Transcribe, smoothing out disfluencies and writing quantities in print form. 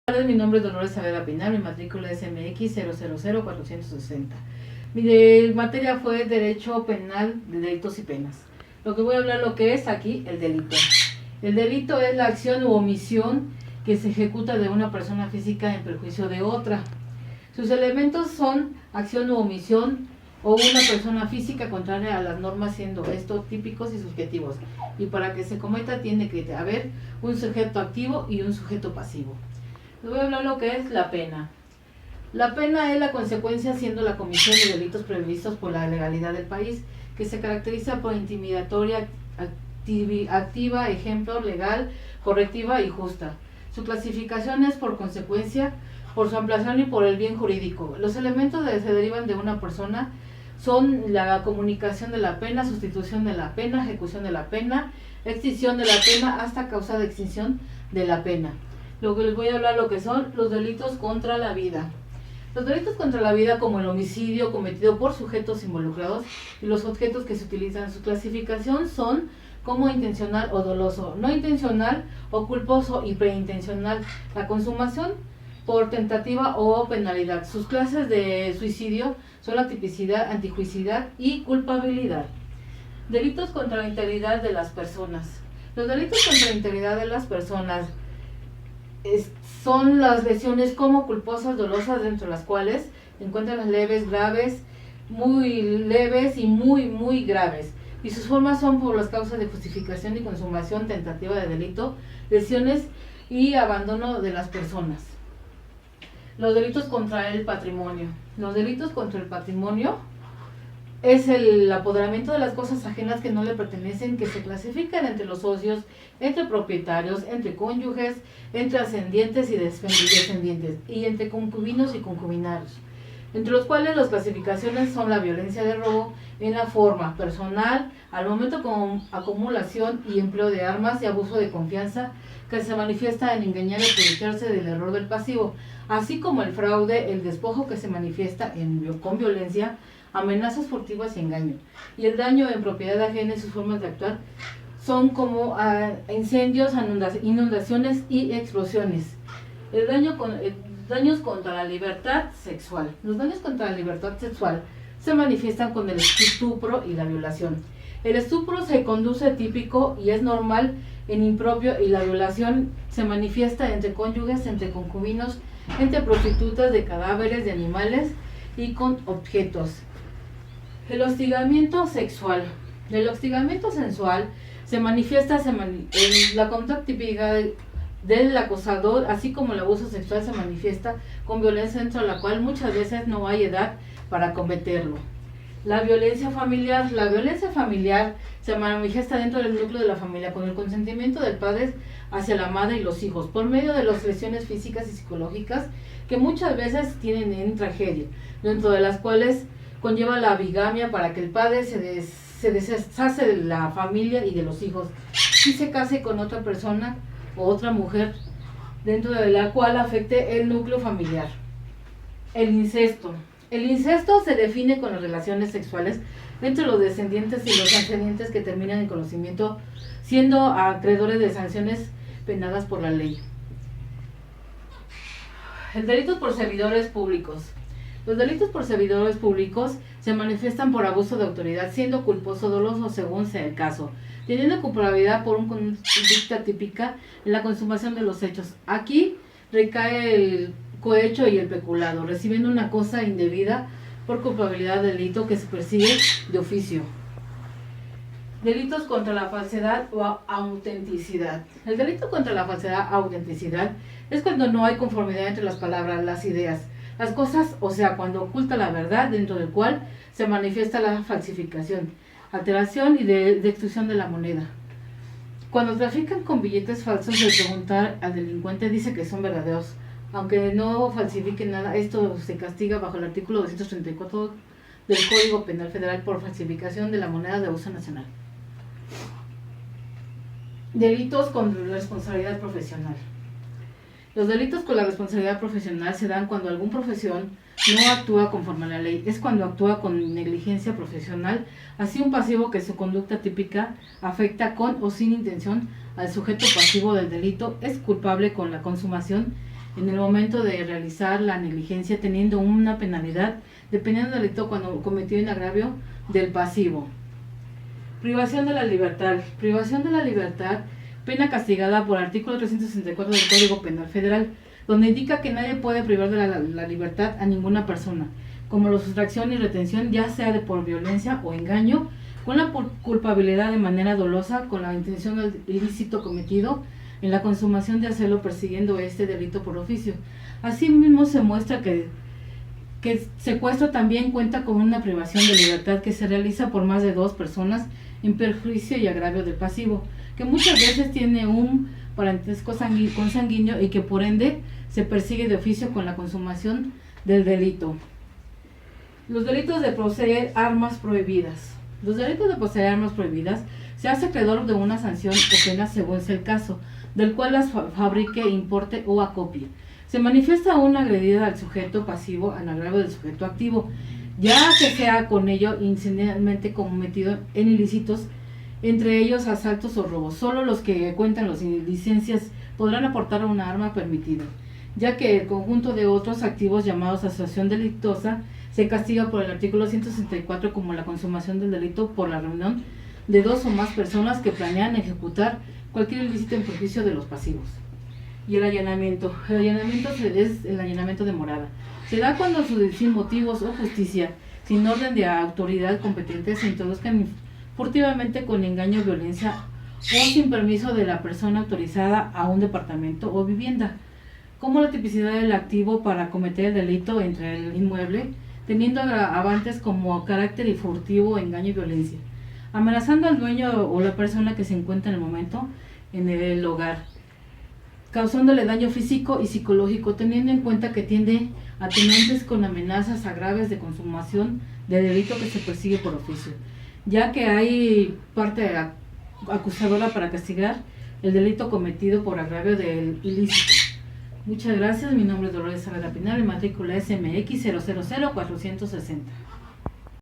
Mi nombre es Dolores Saavedra Pinar, mi matrícula es MX 000460. Mi materia fue Derecho Penal de Delitos y Penas. Lo que voy a hablar lo que es aquí el delito. El delito es la acción u omisión que se ejecuta de una persona física en perjuicio de otra. Sus elementos son acción u omisión o una persona física contraria a las normas, siendo estos típicos y subjetivos. Y para que se cometa tiene que haber un sujeto activo y un sujeto pasivo. Les voy a hablar lo que es la pena. La pena es la consecuencia siendo la comisión de delitos previstos por la legalidad del país, que se caracteriza por intimidatoria, activa, ejemplo, legal, correctiva y justa. Su clasificación es por consecuencia, por su ampliación y por el bien jurídico. Los elementos que se derivan de una persona son la comunicación de la pena, sustitución de la pena, ejecución de la pena, extinción de la pena hasta causa de extinción de la pena. Lo que les voy a hablar lo que son los delitos contra la vida. Los delitos contra la vida, como el homicidio cometido por sujetos involucrados y los objetos que se utilizan, su clasificación son como intencional o doloso, no intencional o culposo y preintencional. La consumación por tentativa o penalidad. Sus clases de suicidio son la tipicidad, antijuicidad y culpabilidad. Delitos contra la integridad de las personas. Los delitos contra la integridad de las personas son las lesiones como culposas, dolosas, dentro de las cuales se encuentran las leves, graves, muy leves y muy graves. Y sus formas son por las causas de justificación y consumación, tentativa de delito, lesiones y abandono de las personas. Los delitos contra el patrimonio. Los delitos contra el patrimonio es el apoderamiento de las cosas ajenas que no le pertenecen, que se clasifican entre los socios, entre propietarios, entre cónyuges, entre ascendientes y descendientes, y entre concubinos y concubinarios, entre los cuales las clasificaciones son la violencia de robo en la forma personal, al momento con acumulación y empleo de armas y abuso de confianza, que se manifiesta en engañar y aprovecharse del error del pasivo, así como el fraude, el despojo que se manifiesta con violencia, amenazas furtivas y engaño. Y el daño en propiedad ajena y sus formas de actuar son como incendios, inundaciones y explosiones. Daños contra la libertad sexual. Los daños contra la libertad sexual se manifiestan con el estupro y la violación. El estupro se conduce típico y es normal en impropio, y la violación se manifiesta entre cónyuges, entre concubinos, entre prostitutas, de cadáveres, de animales y con objetos. El hostigamiento sexual. El hostigamiento sensual se manifiesta en la conducta típica del acosador, así como el abuso sexual se manifiesta con violencia, dentro de la cual muchas veces no hay edad para cometerlo. La violencia familiar. La violencia familiar se manifiesta dentro del núcleo de la familia con el consentimiento del padre hacia la madre y los hijos, por medio de las lesiones físicas y psicológicas que muchas veces tienen en tragedia, dentro de las cuales conlleva la bigamia, para que el padre se deshace de la familia y de los hijos y se case con otra persona o otra mujer, dentro de la cual afecte el núcleo familiar. El incesto. El incesto se define con las relaciones sexuales entre los descendientes y los ascendientes que terminan en conocimiento, siendo acreedores de sanciones penadas por la ley. El delito por servidores públicos. Los delitos por servidores públicos se manifiestan por abuso de autoridad, siendo culposo o doloso según sea el caso, teniendo culpabilidad por una conducta típica en la consumación de los hechos. Aquí recae el cohecho y el peculado, recibiendo una cosa indebida por culpabilidad de delito que se persigue de oficio. Delitos contra la falsedad o autenticidad. El delito contra la falsedad o autenticidad es cuando no hay conformidad entre las palabras, las ideas, las cosas, o sea, cuando oculta la verdad, dentro del cual se manifiesta la falsificación, alteración y destrucción de la moneda. Cuando trafican con billetes falsos, el preguntar al delincuente dice que son verdaderos, aunque no falsifiquen nada. Esto se castiga bajo el artículo 234 del Código Penal Federal por falsificación de la moneda de uso nacional. Delitos con responsabilidad profesional. Los delitos con la responsabilidad profesional se dan cuando alguna profesión no actúa conforme a la ley, es cuando actúa con negligencia profesional, así un pasivo que su conducta típica afecta con o sin intención al sujeto pasivo del delito, es culpable con la consumación en el momento de realizar la negligencia, teniendo una penalidad dependiendo del delito cuando cometió en agravio del pasivo. Privación de la libertad. Privación de la libertad, pena castigada por el artículo 364 del Código Penal Federal, donde indica que nadie puede privar de la libertad a ninguna persona, como la sustracción y retención, ya sea de por violencia o engaño, con la culpabilidad de manera dolosa, con la intención del ilícito cometido, en la consumación de hacerlo persiguiendo este delito por oficio. Asimismo, se muestra que secuestro también cuenta con una privación de libertad que se realiza por más de 2 personas en perjuicio y agravio del pasivo, que muchas veces tiene un parentesco consanguíneo y que por ende se persigue de oficio con la consumación del delito. Los delitos de poseer armas prohibidas. Los delitos de poseer armas prohibidas se hace acreedor de una sanción o pena según sea el caso, del cual las fabrique, importe o acopie. Se manifiesta una agredida al sujeto pasivo en agravio del sujeto activo, ya que sea con ello incidentalmente cometido en ilícitos, entre ellos asaltos o robos. Solo los que cuentan las licencias podrán aportar una arma permitida, ya que el conjunto de otros activos llamados asociación delictuosa se castiga por el artículo 164 como la consumación del delito por la reunión de 2 o más personas que planean ejecutar cualquier ilícito en perjuicio de los pasivos. Y el allanamiento. El allanamiento es el allanamiento de morada. Se da cuando sin motivos o justicia, sin orden de autoridad competente, se introduzcan furtivamente con engaño, violencia o sin permiso de la persona autorizada a un departamento o vivienda, como la tipicidad del activo para cometer el delito entre el inmueble, teniendo agravantes como carácter y furtivo, engaño y violencia, amenazando al dueño o la persona que se encuentra en el momento en el hogar, causándole daño físico y psicológico, teniendo en cuenta que tiende a atenuantes con amenazas graves de consumación de delito que se persigue por oficio, ya que hay parte acusadora para castigar el delito cometido por agravio del ilícito. Muchas gracias, mi nombre es Dolores Saavedra Pinal, mi matrícula SMX 000460.